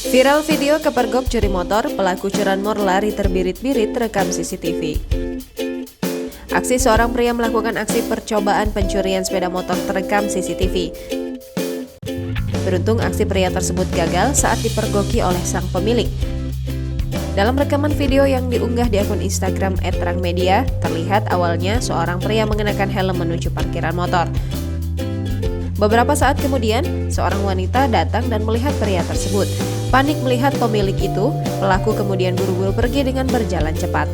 Viral video kepergok curi motor, pelaku curanmor lari terbirit-birit rekam CCTV. Aksi seorang pria melakukan aksi percobaan pencurian sepeda motor terekam CCTV. Beruntung aksi pria tersebut gagal saat dipergoki oleh sang pemilik. Dalam rekaman video yang diunggah di akun Instagram @rangmedia, terlihat awalnya seorang pria mengenakan helm menuju parkiran motor. Beberapa saat kemudian, seorang wanita datang dan melihat pria tersebut. Panik melihat pemilik itu, pelaku kemudian buru-buru pergi dengan berjalan cepat.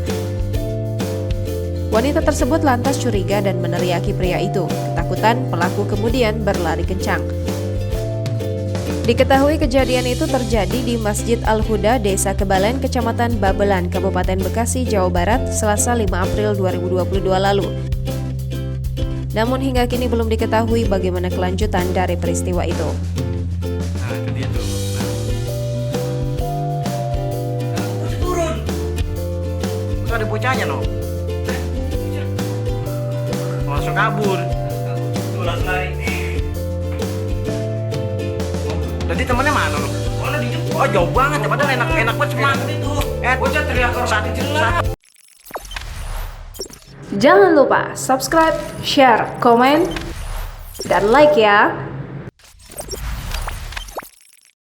Wanita tersebut lantas curiga dan meneriaki pria itu. Ketakutan, pelaku kemudian berlari kencang. Diketahui kejadian itu terjadi di Masjid Al-Huda, Desa Kebalen, Kecamatan Babelan, Kabupaten Bekasi, Jawa Barat, Selasa 5 April 2022 lalu. Namun hingga kini belum diketahui bagaimana kelanjutan dari peristiwa itu. Nah, itu dia tuh. Nah, turun. Itu ada bocahnya, no. Langsung kabur. Langsung lari. Jadi temennya mana, no? Oh, jauh banget. Padahal enak banget cuma. Bocah teriak saat jelas. Jangan lupa subscribe, share, komen, dan like ya.